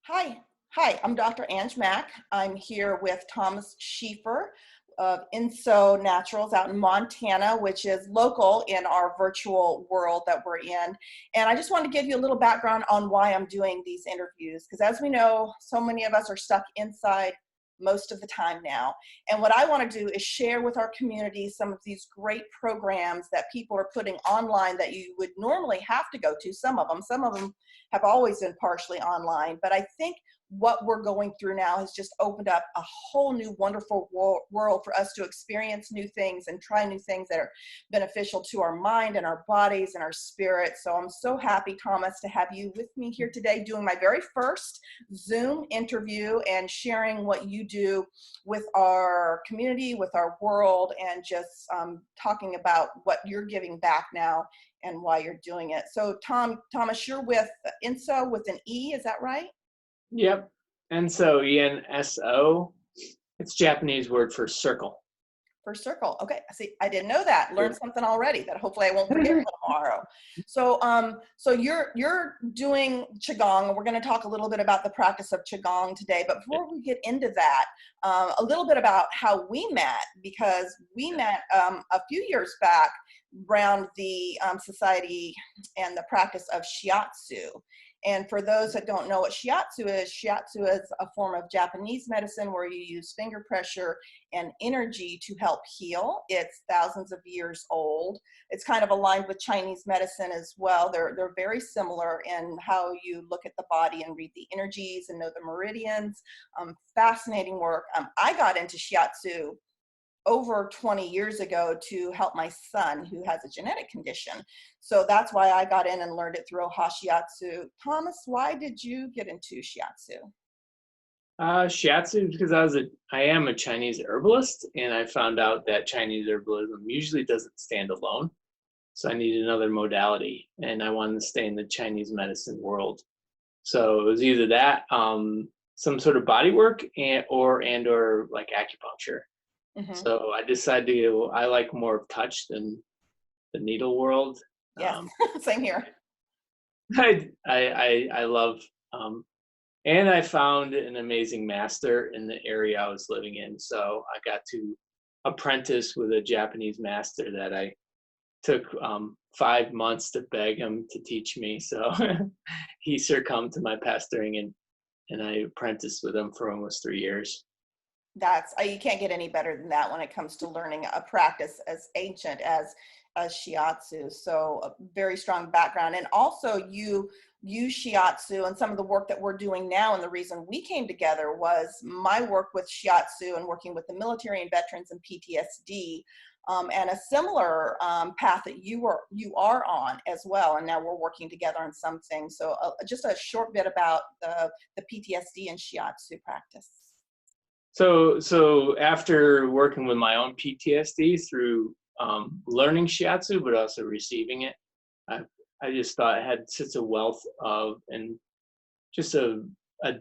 Hi, hi, I'm Dr. Ange Mack. I'm here with Thomas Schieffer of Enso Naturals out in Montana, which is local in our virtual world that we're in. And I just want to give you a little background on why I'm doing these interviews, because as we know, so many of us are stuck inside most of the time now. And what I want to do is share with our community some of these great programs that people are putting online that you would normally have to go to. Some of them have always been partially online, but I think what we're going through now has just opened up a whole new wonderful world for us to experience new things and try new things that are beneficial to our mind and our bodies and our spirit. So I'm so happy, Thomas, to have you with me here today doing my very first Zoom interview and sharing what you do with our community, with our world, and just talking about what you're giving back now and why you're doing it. So Thomas, you're with Enso with an E, is that right? Yep. Enso, ENSO. It's Japanese word for circle. For circle. Okay. See, I didn't know that. Learned something already that hopefully I won't forget tomorrow. So, so you're doing Qigong, and we're going to talk a little bit about the practice of Qigong today. But before we get into that, a little bit about how we met, because we met a few years back around the society and the practice of Shiatsu. And for those that don't know what Shiatsu is a form of Japanese medicine where you use finger pressure and energy to help heal. It's thousands of years old. It's kind of aligned with Chinese medicine as well. They're very similar in how you look at the body and read the energies and know the meridians. Fascinating work. I got into Shiatsu over 20 years ago to help my son who has a genetic condition. So that's why I got in and learned it through Shiatsu. Thomas, why did you get into Shiatsu? Shiatsu, because I am a Chinese herbalist, and I found out that Chinese herbalism usually doesn't stand alone. So I needed another modality, and I wanted to stay in the Chinese medicine world. So it was either that, some sort of body work, or like acupuncture. Mm-hmm. So I decided I like more of touch than the needle world. Yes, same here. I love, and I found an amazing master in the area I was living in. So I got to apprentice with a Japanese master that I took 5 months to beg him to teach me. So he succumbed to my pestering, and I apprenticed with him for almost 3 years. You can't get any better than that when it comes to learning a practice as ancient as Shiatsu. So a very strong background. And also you use Shiatsu, and some of the work that we're doing now, and the reason we came together was my work with Shiatsu and working with the military and veterans and PTSD, and a similar path that you are on as well. And now we're working together on some things. So just a short bit about the PTSD and Shiatsu practice. So after working with my own PTSD through learning Shiatsu, but also receiving it, I just thought it had such a wealth of, and just a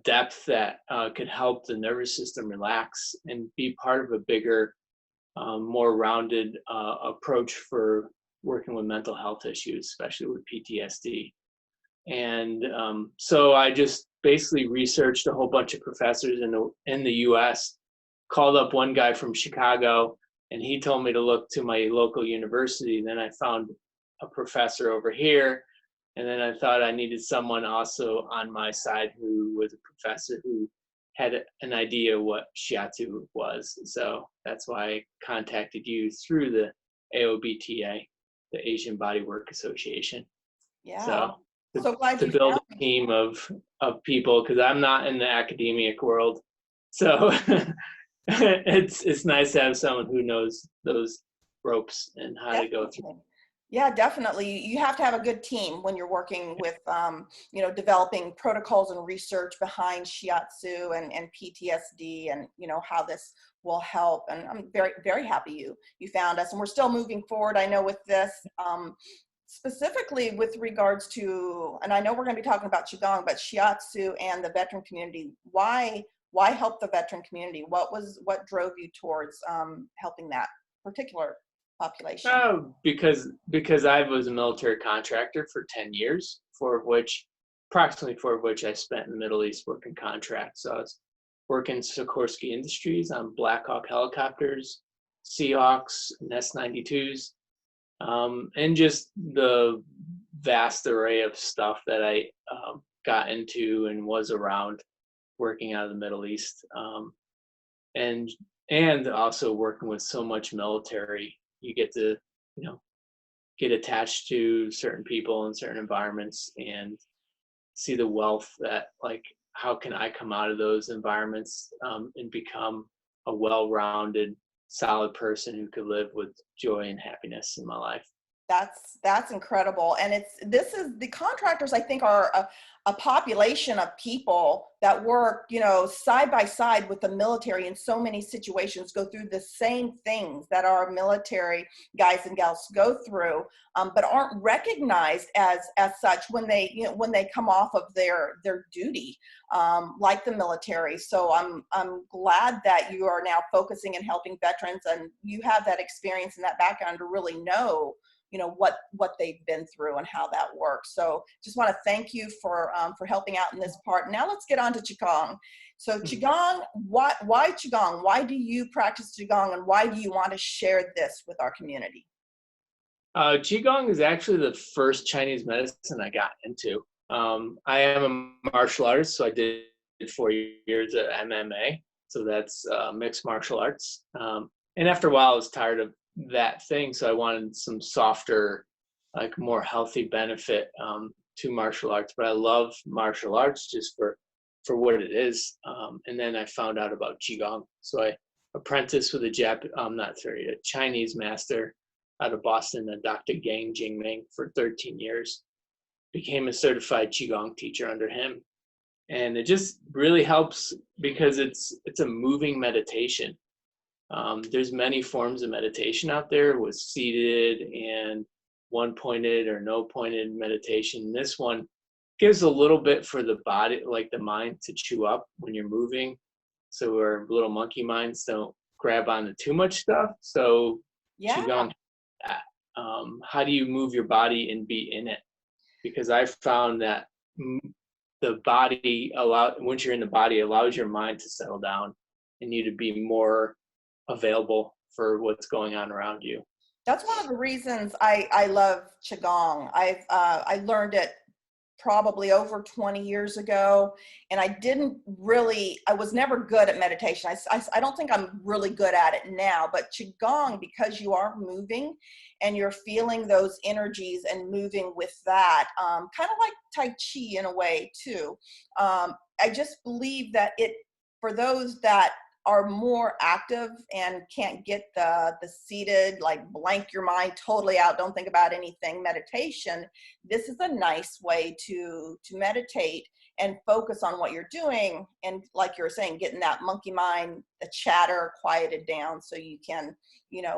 depth that could help the nervous system relax and be part of a bigger, more rounded approach for working with mental health issues, especially with PTSD. And so I just basically researched a whole bunch of professors in the US, called up one guy from Chicago, and he told me to look to my local university. Then I found a professor over here, and then I thought I needed someone also on my side who was a professor who had an idea what Shiatsu was. So that's why I contacted you through the AOBTA, the Asian Bodywork Association. Yeah. So So glad to you build found a team of people, because I'm not in the academic world. So it's nice to have someone who knows those ropes and how to go through. Yeah, definitely. You have to have a good team when you're working with, developing protocols and research behind Shiatsu and PTSD, and, how this will help. And I'm very, very happy you found us, and we're still moving forward. I know with this, specifically with regards to, and I know we're going to be talking about Qigong, but Shiatsu and the veteran community, why help the veteran community? What drove you towards helping that particular population? Oh, because I was a military contractor for 10 years, for which approximately 4 of which I spent in the Middle East working contracts. So I was working Sikorsky Industries on Black Hawk helicopters, Seahawks, and S-92s, and just the vast array of stuff that I got into and was around working out of the Middle East, and also working with so much military. You get to, get attached to certain people in certain environments and see the wealth that, like, how can I come out of those environments and become a well-rounded, solid person who could live with joy and happiness in my life. That's incredible. And this is the contractors, I think, are a population of people that work, side by side with the military in so many situations, go through the same things that our military guys and gals go through, but aren't recognized as such when they come off of their duty, like the military. So I'm glad that you are now focusing and helping veterans, and you have that experience and that background to really know what they've been through and how that works. So just want to thank you for helping out in this part. Now let's get on to Qigong. So Qigong, why Qigong? Why do you practice Qigong, and why do you want to share this with our community? Qigong is actually the first Chinese medicine I got into. I am a martial artist, so I did 4 years at MMA. So that's mixed martial arts. And after a while, I was tired of that thing, so I wanted some softer, like more healthy benefit to martial arts. But I love martial arts just for what it is. And then I found out about Qigong, so I apprenticed with a Chinese master out of Boston, a Dr. Gang Jingming, for 13 years. Became a certified Qigong teacher under him, and it just really helps because it's a moving meditation. There's many forms of meditation out there with seated and one-pointed or no-pointed meditation. This one gives a little bit for the body, like the mind, to chew up when you're moving, so our little monkey minds don't grab onto too much stuff. So Qigong, how do you move your body and be in it? Because I found that the body, once you're in the body, allows your mind to settle down and you to be more available for what's going on around you. That's one of the reasons I love Qigong. I learned it probably over 20 years ago, and I was never good at meditation. I don't think I'm really good at it now, but Qigong, because you are moving and you're feeling those energies and moving with that, kind of like Tai Chi in a way too. I just believe that for those that are more active and can't get the seated, like blank your mind totally out, don't think about anything meditation, this is a nice way to meditate and focus on what you're doing. And like you're saying, getting that monkey mind, the chatter quieted down so you can,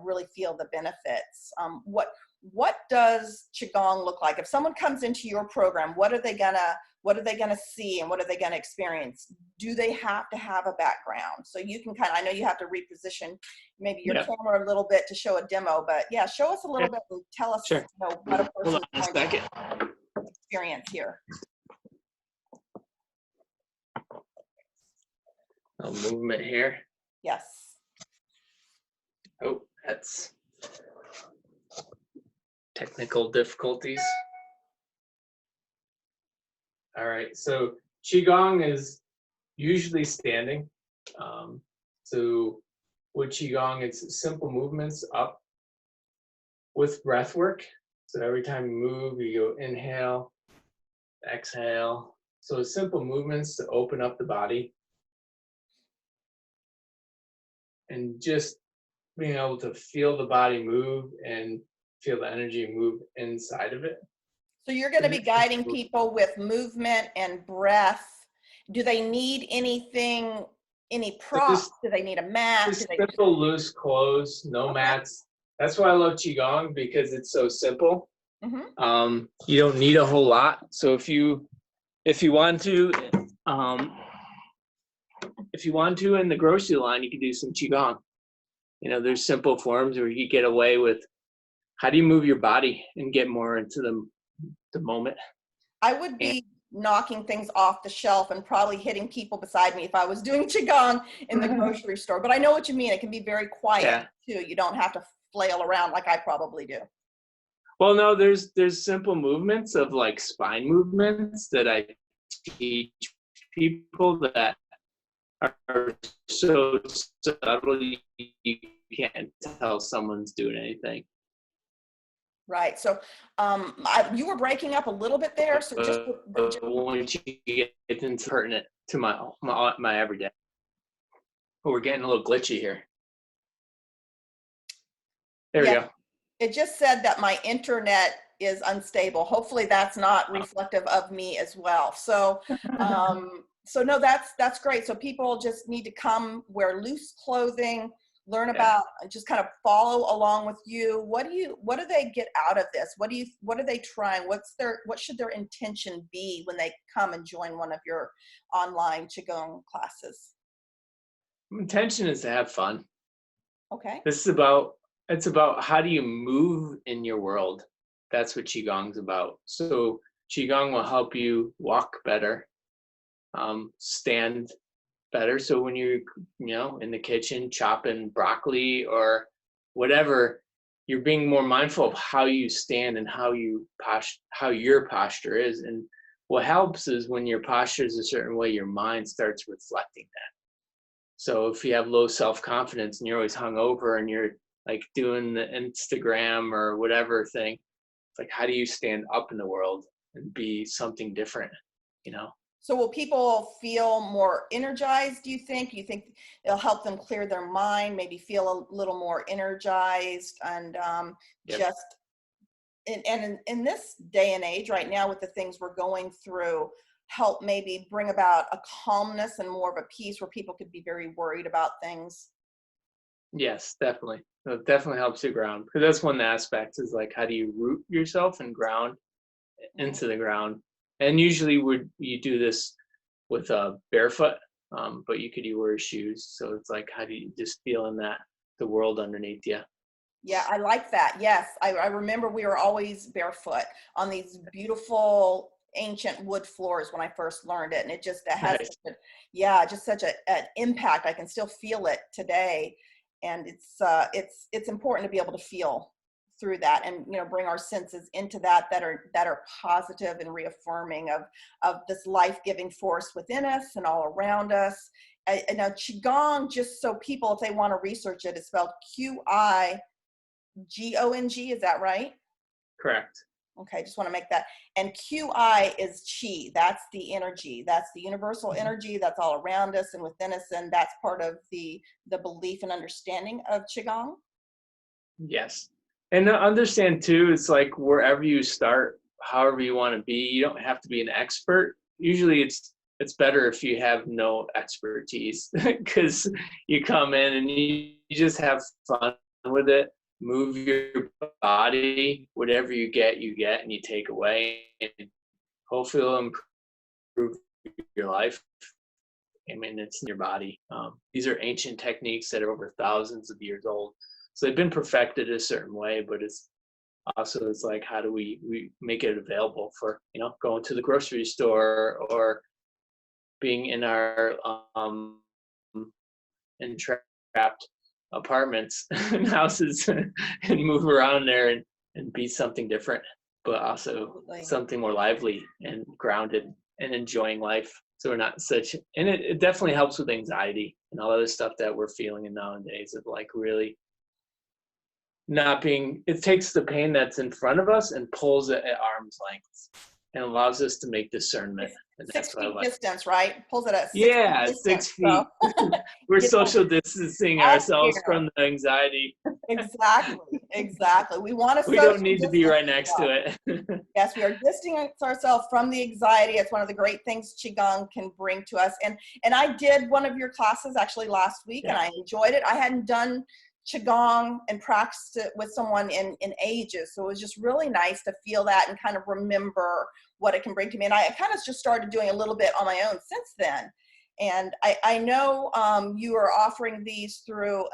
really feel the benefits. What does Qigong look like? If someone comes into your program, what are they gonna see and what are they gonna experience? Do they have to have a background? So you can I know you have to reposition maybe your camera a little bit to show a demo, but yeah, show us a little bit and tell us what a person is going to experience here. A movement here. Yes. Oh, that's technical difficulties. All right, so Qigong is usually standing. So with Qigong, it's simple movements up with breath work. So every time you move, you go inhale, exhale. So simple movements to open up the body. And just being able to feel the body move and feel the energy move inside of it. So you're going to be guiding people with movement and breath. Do they need anything, any props? Do they need a mat? Just simple, loose clothes, no mats. That's why I love Qigong, because it's so simple. Mm-hmm. You don't need a whole lot. So if you want to, in the grocery line, you can do some Qigong. There's simple forms where you get away with how do you move your body and get more into the moment. I would be knocking things off the shelf and probably hitting people beside me if I was doing Qigong in the grocery store. But I know what you mean. It can be very quiet Yeah. too. You don't have to flail around like I probably do. Well, no, there's simple movements of like spine movements that I teach people that are so subtle you can't tell someone's doing anything. Right. So you were breaking up a little bit there. So just Once you get into pertinent to my everyday. Oh, we're getting a little glitchy here. There we go. It just said that my internet is unstable. Hopefully that's not reflective of me as well. So, so no, that's great. So people just need to come wear loose clothing, learn about, just kind of follow along with you. What do they get out of this? What are they trying? What should their intention be when they come and join one of your online Qigong classes? Intention is to have fun. Okay. It's about how do you move in your world. That's what Qigong's about. So Qigong will help you walk better, stand better. So when you're, in the kitchen chopping broccoli or whatever, you're being more mindful of how you stand and how your posture is. And what helps is when your posture is a certain way, your mind starts reflecting that. So if you have low self-confidence and you're always hungover and you're like doing the Instagram or whatever thing, it's like, how do you stand up in the world and be something different, So will people feel more energized, do you think? You think it'll help them clear their mind, maybe feel a little more energized and just, and in this day and age right now with the things we're going through, help maybe bring about a calmness and more of a peace where people could be very worried about things? Yes, definitely. It definitely helps you ground, because that's one aspect is like, how do you root yourself and ground into the ground? And usually you do this with barefoot, but you could wear shoes. So it's like, how do you just feel in the world underneath you? Yeah, I like that. Yes, I remember we were always barefoot on these beautiful ancient wood floors when I first learned it, and it just has Nice. just such an impact. I can still feel it today, and it's important to be able to feel through that and bring our senses into that are positive and reaffirming of this life-giving force within us and all around us. And now Qigong, just so people, if they want to research it, is spelled Qigong. Is that right? Correct. Okay, just want to make that. And Qi is Qi. That's the energy. That's the universal energy that's all around us and within us, and that's part of the belief and understanding of Qigong. Yes. And to understand too, it's like wherever you start, however you want to be, you don't have to be an expert. Usually it's better if you have no expertise because you come in and you just have fun with it. Move your body, whatever you get, and you take away, and hopefully it'll improve your life. I mean, it's in your body. These are ancient techniques that are over thousands of years old. So they've been perfected a certain way, but it's like, how do we make it available for, going to the grocery store or being in our entrapped apartments and houses and move around there and be something different, but also something more lively and grounded and enjoying life. So we're not and it definitely helps with anxiety and all other stuff that we're feeling in nowadays of like really not being, it takes the pain that's in front of us and pulls it at arm's length and allows us to make discernment. And 6 feet distance, right? Pulls it at 6 feet distance. 6 feet. So. We're social distancing ourselves from the anxiety. Exactly. We want to. We don't need to be right next to it. Yes, we are distancing ourselves from the anxiety. It's one of the great things Qigong can bring to us. And I did one of your classes actually last week, and I enjoyed it. I hadn't done Qigong and practiced it with someone in ages. So it was just really nice to feel that and kind of remember what it can bring to me. And I kind of just started doing a little bit on my own since then. And I know you are offering these through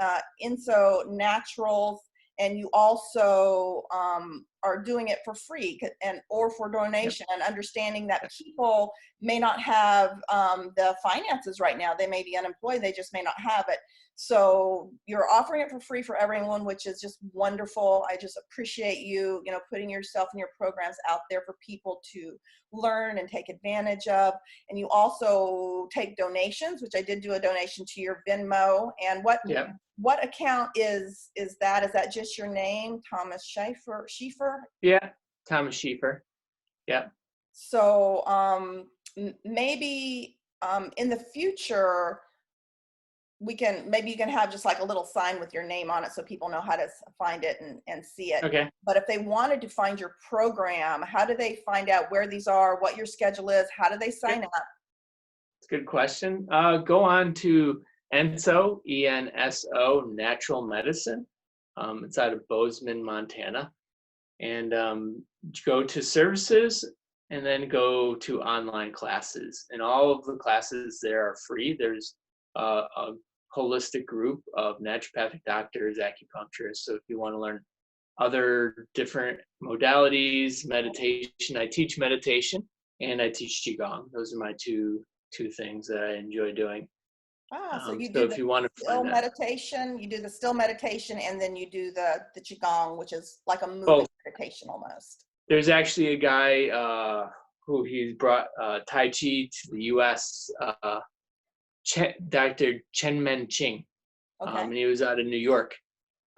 Enso Naturals and you also are doing it for free or for Yep. donation, and understanding that people may not have the finances right now. They may be unemployed, they just may not have it. So you're offering it for free for everyone, which is just wonderful. I just appreciate you, putting yourself and your programs out there for people to learn and take advantage of. And you also take donations, which I did do a donation to your Venmo. And Yep. what account is that? Is that just your name, Thomas Schieffer? Yeah. Thomas Schieffer. Yeah. So maybe in the future, maybe you can have just like a little sign with your name on it so people know how to find it and see it. Okay. But if they wanted to find your program, how do they find out where these are, what your schedule is? How do they sign up? It's a good question. Go on to Enso, ENSO Natural Medicine. It's out of Bozeman, Montana. And go to services and then go to online classes. And all of the classes there are free. There's a holistic group of naturopathic doctors, acupuncturists. So if you want to learn other different modalities, meditation, I teach meditation and I teach Qigong. Those are my two things that I enjoy doing. So you So do if the you want to still find that, meditation, you do the still meditation, and then you do the Qigong, which is like a moving both. meditation almost. There's actually a guy who he's brought Tai Chi to the U.S., Dr. Chen Men Ching, Okay. and he was out of New York.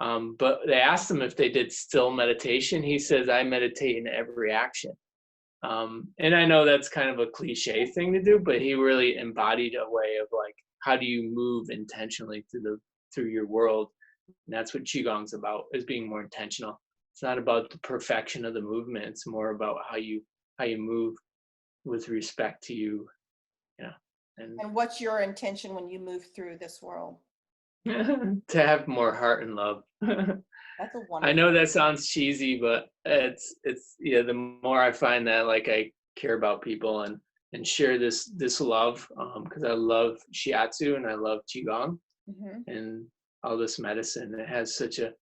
But they asked him if they did still meditation. He says, I meditate in every action. And I know that's kind of a cliche thing to do, but he really embodied a way of like, how do you move intentionally through your world? And that's what Qigong's about, is being more intentional. It's not about the perfection of the movement. It's more about how you move with respect to you, And what's your intention when you move through this world? to have more heart and love. That's a I wonderful. know that sounds cheesy, but it's yeah. The more I find that like I care about people and share this love, because I love Shiatsu and I love Qigong Mm-hmm. and all this medicine. It has such a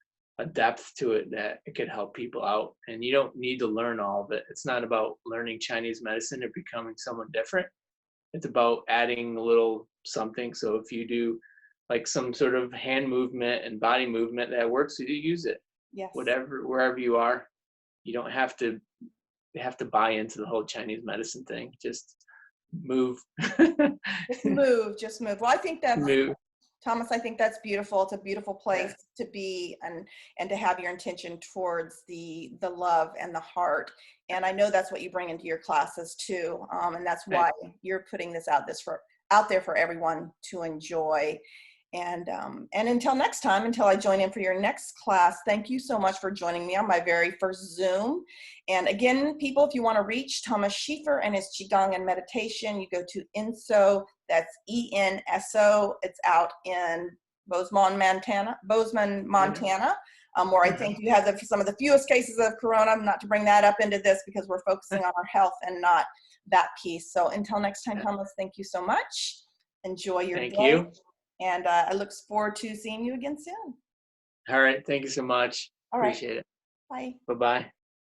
depth to it that it could help people out. And you don't need to learn all of it. It's not about learning Chinese medicine or becoming someone different. It's about adding a little something. So if you do like some sort of hand movement and body movement that works, you use it. Yes. Wherever you are, you don't have to buy into the whole Chinese medicine thing. Just move. Just move. Well, I think that's Move. Thomas, I think that's beautiful. It's a beautiful place to be, and to have your intention towards the love and the heart. And I know that's what you bring into your classes too. And that's why you're putting this out there for everyone to enjoy. And until next time, until I join in for your next class, thank you so much for joining me on my very first Zoom. And again, people, if you want to reach Thomas Schieffer and his Qigong and meditation, you go to Enso, that's ENSO. It's out in Bozeman, Montana, where I think you have some of the fewest cases of corona. Not to bring that up into this because we're focusing on our health and not that piece. So until next time, Thomas, thank you so much. Enjoy your day. Thank you. And I look forward to seeing you again soon. All right. Thank you so much. All right. Appreciate it. Bye. Bye-bye.